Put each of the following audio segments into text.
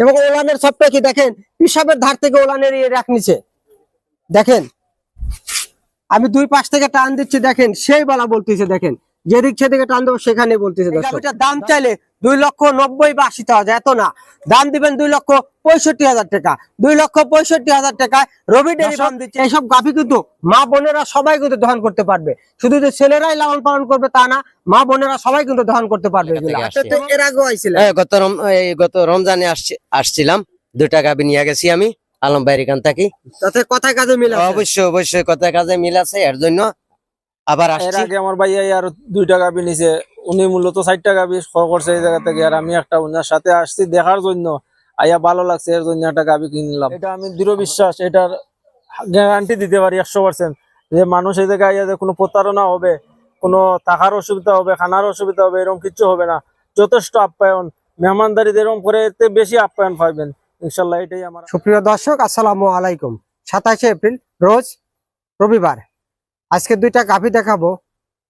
এবং ওলানের সবটা কি দেখেন, পিসাবের ধার থেকে ওলানের রাখ নিচে দেখেন, আমি দুই পাশ থেকে টান দিচ্ছি দেখেন, সেই বলা বলতেছে দেখেন, যেদিক সেদিকে টান দেবো সেখানে বলতেছে। দাম চাইলে 2,90,000 বা 80,000, এত না, দাম দিবেন 2,65,000 টাকা। 2,65,000 টাকায় রবি ডেইরি ফার্ম দিচ্ছে। এইসব গাভী কিন্তু মা বোনেরা সবাই কিন্তু দহন করতে পারবে, শুধু যে ছেলেরাই লালন পালন করবে তা না, মা বোনেরা সবাই কিন্তু দহন করতে পারবে। এর আগেও আইছিল, গত রমজানে আসছিলাম, 2টা গাভী নিয়ে গেছি আমি আলম ভাইয়ের এখান থেকে। তাতে কথায় কাজে মিল আছে? অবশ্যই কথায় কাজে মিল আছে, এর জন্য আবার আসছি। আগে আমার ভাই আর 2টা গাভী নিছে, উনি মূলত 4টা গাভী করছে এই জায়গা থেকে, আর আমি একটা উনার সাথে আসছি দেখার জন্য, আইয়া ভালো লাগছে এর জন্য একটা গাভী কিনলাম। এটা আমি দৃঢ় বিশ্বাস, এটার গ্যারান্টি দিতে পারি 100% যে মানুষ এই জায়গায় আইয়া কোনো প্রতারণা হবে, কোনো টাকার অসুবিধা হবে, খানার অসুবিধা হবে, এরকম কিছু হবে না। যথেষ্ট আপ্যায়ন, মেহমানদারি এরকম করে এতে বেশি আপ্যায়ন পাইবেন ইনশাল্লাহ। এটাই আমার। সুপ্রিয় দর্শক, আসসালামু আলাইকুম। 27শে এপ্রিল রোজ রবিবার। আজকে 2টা গাভী দেখাবো,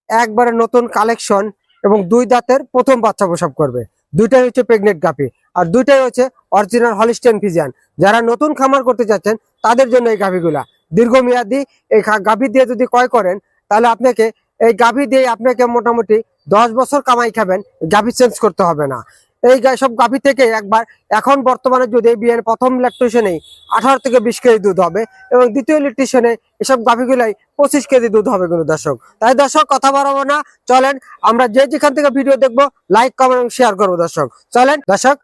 একবারে নতুন কালেকশন এবং 2 দাঁতের প্রথম বাচ্চা প্রসব করবে। 2টাই হচ্ছে প্রেগনেন্ট গাভী, আর 2টাই হচ্ছে অরিজিনাল হলিস্টিয়ান ফ্রিজিয়ান। যারা নতুন খামার করতে যাচ্ছেন তাদের জন্য এই গাভীগুলা দীর্ঘমেয়াদী। এই গাভী দিয়ে যদি ক্রয় করেন তাহলে আপনাকে এই গাভী দিয়ে আপনাকে মোটামুটি 10 বছর কামাই খাবেন, গাভী চেঞ্জ করতে হবে না। এই সব গাভী থেকে একবার এখন বর্তমানে যদি বিয়ের প্রথম ল্যাকটেশনে 18 থেকে 20 কেজি দুধ হবে, এবং দ্বিতীয় ল্যাকটেশনে এসব গাভীগুলাই 25 কেজি দুধ হবে কিন্তু দর্শক। তাই দর্শক কথা বাড়াবো না, চলেন আমরা যেখান থেকে ভিডিও দেখবো লাইক কমেন্ট এবং শেয়ার করবো দর্শক। চলেন দর্শক,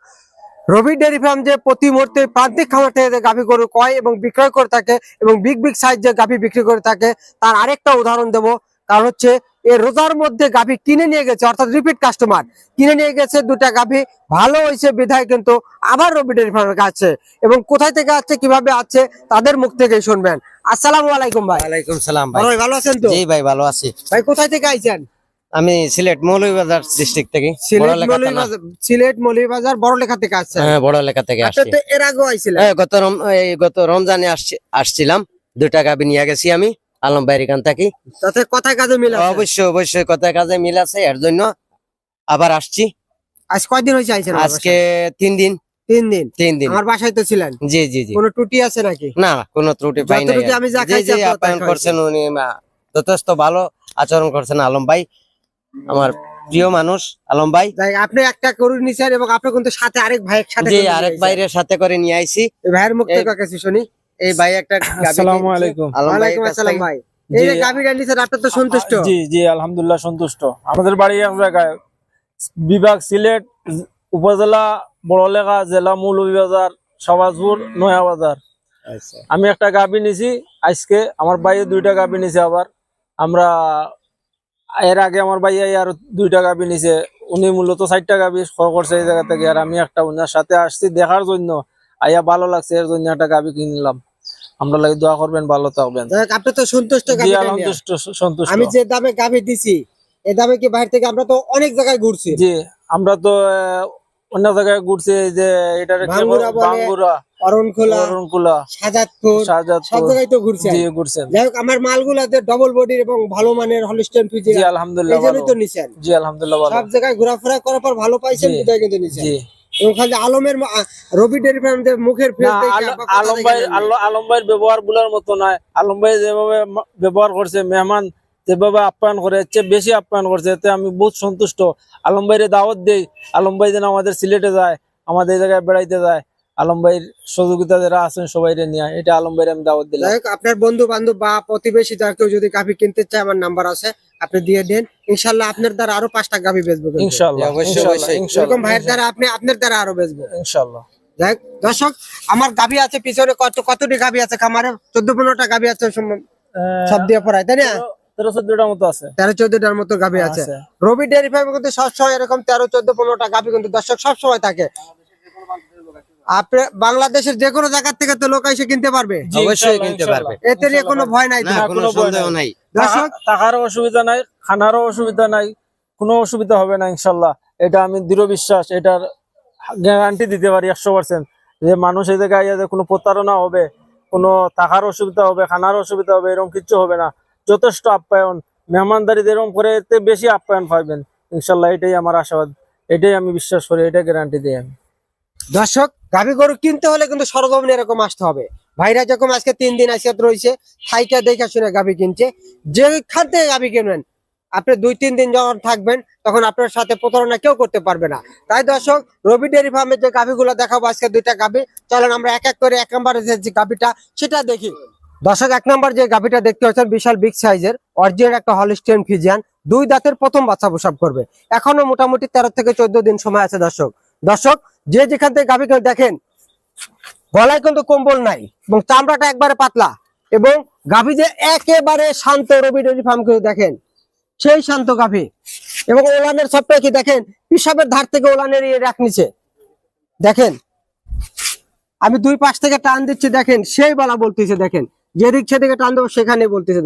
রবি ডেইরি ফার্ম যে প্রতি মুহূর্তে প্রান্তিক খামার থেকে যে গাভী গরু ক্রয় এবং বিক্রয় করে থাকে এবং বিগ সাইজ যে গাভী বিক্রি করে থাকে, তার আরেকটা উদাহরণ দেবো। কারণ হচ্ছে এই রোজার মধ্যে গাভী কিনে নিয়ে গেছে, অর্থাৎ রিপিট কাস্টমার কিনে নিয়ে গেছে 2টা গাভী, ভালো হয়েছে বিধায় কিন্তু আবার রবি ডেইরি ফার্মের কাছে, এবং কোথায় থেকে আসছে কিভাবে আসছে তাদের মুখ থেকেই শুনবেন। আসসালামু আলাইকুম ভাই। ওয়ালাইকুম সালাম ভাই। ভাই ভালো আছেন তো? জি ভাই ভালো আছি। ভাই কোথায় থেকে আইছেন? আমি সিলেট মৌলভীবাজার ডিস্ট্রিক্ট থেকে। সিলেট মৌলভীবাজার বড়লেখা থেকে আসছেন? হ্যাঁ, বড়লেখা থেকে আসছি। তো এর আগেও আইছিলেন? গত রমজানে আসছিলাম, 2টা গাভী নিয়ে গেছি আমি আলম ভাইয়ের এখান থেকে। তাতে কথায় কাজে মিল আছে? অবশ্যই কথায় কাজে মিল আছে, এর জন্য আবার আসছি। আজ কয়দিন হয়েছে আইছেন? আজকে 3 দিন। 3 দিন। আমার বাসায় তো ছিলেন? জি। কোনো ত্রুটি আছে নাকি? না, কোনো ত্রুটি পাই নাই। আমি যা খাইছি আপ্যায়ন করছেন উনি, যথেষ্ট ভালো আচরণ করছেন আলম ভাই, আমার প্রিয় মানুষ আলম ভাই। আপনি একটা গরু নিছেন এবং আপনি কিন্তু সাথে আরেক ভাইয়ের সাথে, জি আরেক ভাইয়ের সাথে করে নিয়ে আইছি। এই ভাইয়ের মুখ থেকে কাছে শুনি। এই ভাই একটা আসসালামু আলাইকুম। ওয়ালাইকুম আসসালাম ভাই। এই যে গাভীটা নিছেন, আপনি তো সন্তুষ্ট? জি আলহামদুলিল্লাহ সন্তুষ্ট। আমাদের বাড়ি এক জায়গায়, বিভাগ সিলেট, উপজেলা বড়লেখা, জেলা মৌলভীবাজার, সবাজপুর, নয়াবাজার। আমি একটা গাভী নিছি আজকে, আমার ভাই 2টা গাভী নিছে। আবার আমরা এর আগে আমার ভাই আর 2টা গাভী নিছে, উনি মূলত 4টা গাভী করছে এই জায়গা থেকে, আর আমি একটা উনার সাথে আসছি দেখার জন্য, আইয়া ভালো লাগছে এর জন্য একটা গাভী কিনলাম। আমরা লাগি দোয়া করবেন, ভালো থাকবেন। আপনি তো সন্তুষ্ট? সন্তুষ্ট। আমি যে দামে গাভী দিছি এই দামে কি বাইরে থেকে? আমরা তো অনেক জায়গায় ঘুরছি। জি, আমরা তো অন্য জায়গায় ঘুরছি, যে এটা বাঙ্গুরা, অরণখোলা, শাহজাদপুর, সব জায়গায় তো ঘুরছি। জি ঘুরছেন। যাই হোক, আমার মালগুলাতে ডবল বডির এবং ভালো মানের হলিস্টিয়ান ফ্রিজিয়ান। জি আলহামদুলিল্লাহ ভালো। তো নিছেন? জি আলহামদুলিল্লাহ ভালো। সব জায়গায় ঘোরাফেরা করার পর ভালো পাইছেন বিদায় কিন্তু নিছেন। জি। আলমের রবি ডেইরি ফার্ম মুখের আলম ভাইয়ের ব্যবহার বলার মতো নয়। আলম ভাই যেভাবে ব্যবহার করছে, মেহমান যেভাবে আপ্যায়ন করে, এর চেয়ে বেশি আপ্যায়ন করছে, এতে আমি বহুত সন্তুষ্ট। আলম ভাইয়ের দাওয়াত দেই, আলম ভাই যেন আমাদের সিলেটে যায়, আমাদের এই জায়গায় বেড়াইতে যায়, আলম ভাইয়ের সহযোগিতা যারা আছেন সবাই নিয়ে, এটা আলম ভাইয়ের আমি দাওয়াত দিলাম। আপনার বন্ধু বান্ধব বা প্রতিবেশী যারা কেউ যদি গাভী কিনতে চায়, আমার নাম্বার আছে, আপনি দিয়ে দেন। ইনশাল্লাহ আপনার দ্বারা আরো 5টা গাভী বেচবো। ইনশাল্লাহ এরকম ভাইয়ের দ্বারা আপনার দ্বারা আরো বেচবো ইনশাল্লাহ। দেখ দর্শক, আমার গাভী আছে পিছনে, কতটি গাভী আছে খামারে? 14-15টা গাভী আছে সব দিয়ে পড়ায়, তাই না? 13-14টার মতো আছে। 13-14টার মতো গাভী আছে। রবি ডেইরি ফার্মে কিন্তু সবসময় এরকম 13-14-15টা গাভী কিন্তু দর্শক সবসময় থাকে। আপনি বাংলাদেশের যে কোনো জায়গা থেকে তো লোক এসে কিনতে পারবে? অবশ্যই কিনতে পারবে, এতে নিয়ে কোনো ভয় নাই, কোনো সন্দেহ নাই। দর্শক টাকারও অসুবিধা নাই, খানারও অসুবিধা নাই, কোনো অসুবিধা হবে না ইনশাল্লাহ। এটা আমি দৃঢ় বিশ্বাস, এটার গ্যারান্টি দিতে পারি 100% যে মানুষ এই জায়গায় কোনো প্রতারণা হবে, কোনো টাকার অসুবিধা হবে, খানার অসুবিধা হবে, এরকম কিছু হবে না। যথেষ্ট আপ্যায়ন, মেহমানদারি এরকম করে এতে বেশি আপ্যায়ন পাইবেন ইনশাল্লাহ। এটাই আমার আশাবাদ, এটাই আমি বিশ্বাস করি, এটা গ্যারান্টি দিই আমি। দর্শক, গাভী গরু কিনতে হলে কিন্তু সরজমিনে এরকম আসতে হবে। ভাইরা যখন আজকে 3 দিন আজকে রয়েছে, থাইকা দেখে শুনে গাভী কিনছে। যেখান থেকে গাভী কিনবেন, আপনি 2-3 দিন যখন থাকবেন তখন আপনার সাথে প্রতারণা কেউ করতে পারবে না। তাই দর্শক, রবি ডেয়ারি ফার্মের যে গাভীগুলো দেখাবো আজকে 2টা গাভী, চলেন আমরা এক এক করে 1 নম্বরে যে গাভীটা সেটা দেখি। দর্শক, 1 নম্বর যে গাভীটা দেখতে পাচ্ছেন বিশাল বিগ সাইজের অরিজিনাল একটা হলিস্টিয়ান ফ্রিজিয়ান, 2 দাঁতের প্রথম বাচ্চা প্রসব করবে। এখনো মোটামুটি 13 থেকে 14 দিন সময় আছে। দর্শক, যে যেখান থেকে গাভী দেখেন, গলায় কিন্তু কম্বল নাই এবং চামড়াটা একবারে পাতলা, এবং গাভী যে একেবারে শান্ত। রবি ডেয়ারি ফার্ম করে দেখেন, সেই শান্ত গাভী, এবং ওলানের সবটা কি দেখেন, পিসাবের ধার থেকে ওলানের রাখ নিচে দেখেন। আমি 2 পাশ থেকে টান দিচ্ছি, দেখেন সেই বলা বলতেছে, দেখেন যেদিক সেদিকে টান দেবো সেখানে বলতেছে।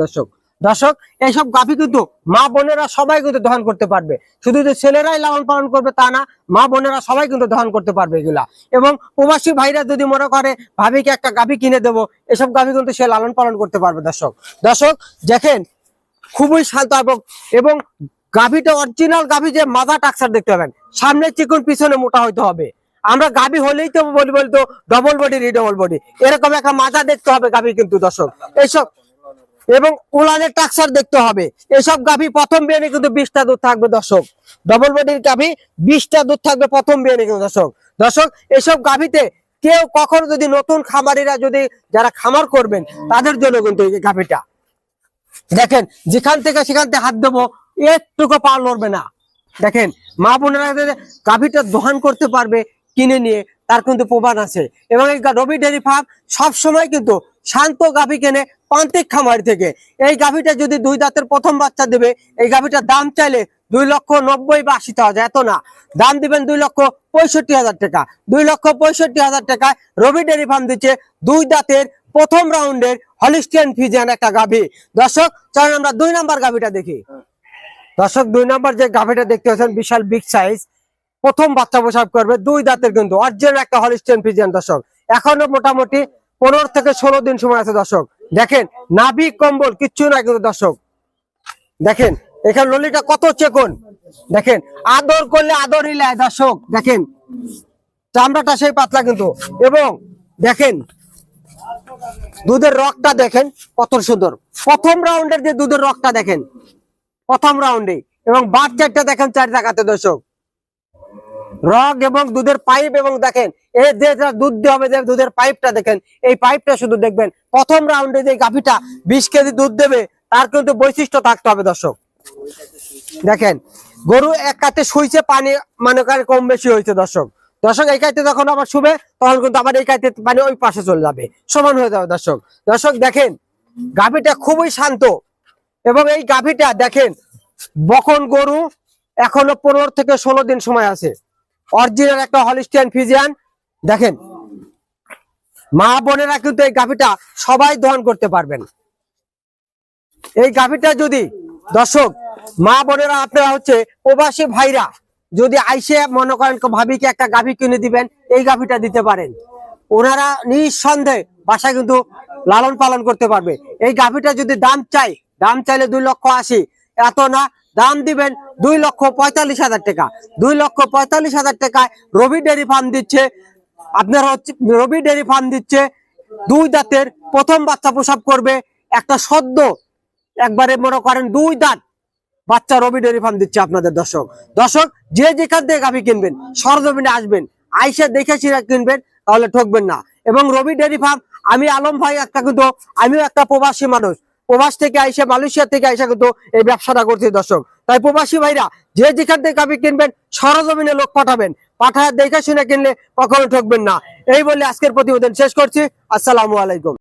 দর্শক, এইসব গাভী কিন্তু মা বোনেরা সবাই কিন্তু দহন করতে পারবে। শুধু যে ছেলেরাই লালন পালন করবে তা না, মা বোনেরা সবাই কিন্তু দহন করতে পারবে এগুলা। এবং প্রবাসী ভাইরা যদি মনে করে ভাবিকে একটা গাভী কিনে দেবো, এসব গাভী কিন্তু সে লালন পালন করতে পারবে। দর্শক দেখেন, খুবই শান্ত, এবং গাভীটা অরিজিনাল গাভী, যে মাজা টাকসার দেখতে পাবেন, সামনে চিকন পিছনে মোটা হইতে হবে। আমরা গাভী হলেই তো বলতো ডবল বডি রিডবল বডি, এরকম একটা মাজা দেখতে হবে গাভী কিন্তু। দর্শক, এইসব এবং উলানের টাকসার দেখতে হবে। এসব গাভী প্রথম বিয়ানে কিন্তু 20টা দুধ থাকবে। দর্শক, ডবল বডির গাভী 20টা দুধ থাকবে প্রথম বিয়ানে কিন্তু। দর্শক, এসব গাভীতে কেউ কখনো যদি নতুন খামারিরা যদি যারা খামার করবেন তাদের জন্য কিন্তু এই গাভীটা দেখেন, যেখান থেকে সেখান থেকে হাত দেবো একটুকু পা লড়বে না। দেখেন, মা বোনেরা গাভীটা দহন করতে পারবে কিনে নিয়ে, তার কিন্তু প্রমাণ আছে। এবং এই রবি ডেয়ারি ফার্ম সবসময় কিন্তু শান্ত গাভী কেনে প্রান্তিক খামার থেকে। এই গাভীটা যদি 2 দাঁতের প্রথম বাচ্চা দেবে, এই গাভীটার দাম চাইলে 2,90,000 বা 80,000, এত না, দাম দিবেন 2,65,000 টাকা। 2,65,000 টাকায় রবি ডেয়ারি ফার্ম দিচ্ছে 2 দাঁতের প্রথম রাউন্ডের হলিস্টিয়ান ফ্রিজিয়ান একটা গাভী। দর্শক, চলেন আমরা 2 নম্বর গাভীটা দেখি। দর্শক, 2 নম্বর যে গাভীটা দেখতে পাচ্ছেন বিশাল বিগ সাইজ, প্রথম বাচ্চা প্রসব করবে, 2 দাঁতের কিন্তু অরিজিনাল একটা হলিস্টিয়ান ফ্রিজিয়ান। দর্শক, এখনো মোটামুটি 15 থেকে 16 দিন সময় আছে। দর্শক দেখেন, নাভি কম্বল কিচ্ছু না কিন্তু। দর্শক দেখেন, এখানে ললিটা কত চেকন, দেখেন আদর করলে আদরই লাই। দর্শক দেখেন, চামড়াটা সেই পাতলা কিন্তু, এবং দেখেন দুধের রকটা দেখেন কত সুন্দর। প্রথম রাউন্ডের যে দুধের রকটা দেখেন প্রথম রাউন্ডে, এবং বাচ্চাটা দেখেন 4 জায়গাতে। দর্শক, রগ এবং দুধের পাইপ, এবং দেখেন এই যে দুধ দেওয়া হবে, যে দুধের পাইপটা দেখেন, এই পাইপটা শুধু দেখবেন। প্রথম রাউন্ডে যে গাভীটা 20 কেজি দুধ দেবে, তার কিন্তু বৈশিষ্ট্য থাকতে হবে। দর্শক দেখেন, গরু এক কাতে শুইছে, পানি মনে করে কম বেশি হয়েছে। দর্শক, এই কাইতে যখন আবার শুবে, তখন কিন্তু আবার এই কাইতে পানি ওই পাশে চলে যাবে, সমান হয়ে যাবে। দর্শক দেখেন, গাভীটা খুবই শান্ত, এবং এই গাভীটা দেখেন বকন গরু, এখনো 15 থেকে 16 দিন সময় আছে। অরিজিনাল একটা হলিস্টিয়ান ফ্রিজিয়ান। দেখেন, মা বোনেরা কিন্তু এই গাভীটা সবাই দহন করতে পারবেন। এই গাভীটা যদি দর্শক, মা বোনেরা আপনারা হচ্ছে প্রবাসী ভাইরা যদি আইসে মনে করেন ভাবিকে একটা গাভী কিনে দিবেন, এই গাভীটা দিতে পারেন। ওনারা নিঃসন্দেহে বাসায় কিন্তু লালন পালন করতে পারবে। এই গাভীটা যদি দাম চাইলে 2,80,000, এত না, দাম দিবেন 2,45,000 টাকা। 2,45,000 টাকায় রবি ডেয়ারি ফার্ম দিচ্ছে আপনার হচ্ছে, রবি ডেয়ারি ফার্ম দিচ্ছে 2 দাঁতের প্রথম বাচ্চা প্রসব করবে, একটা সদ্য একবারে মনে করেন 2 দাঁত বাচ্চা রবি ডেয়ারি ফার্ম দিচ্ছে আপনাদের। দর্শক, যে যেখান থেকে গাভী কিনবেন সরজমিনে আসবেন, আইসা দেখে সেটা কিনবেন, তাহলে ঠকবেন না। এবং রবি ডেয়ারি ফার্ম, আমি আলম ভাই একটা কিন্তু, আমিও একটা প্রবাসী মানুষ, প্রবাস থেকে আইসা, মালয়েশিয়া থেকে আইসা কিন্তু এই ব্যবসাটা করছি। দর্শক, তাই প্রবাসী ভাইরা যে যেখান থেকে গাভী কিনবেন সরজমিনে লোক পাঠাবেন, পাঠায় দেখে শুনে কিনলে কখনো ঠকবেন না। এই বলে আজকের প্রতিবেদন শেষ করছি। আসসালামু আলাইকুম।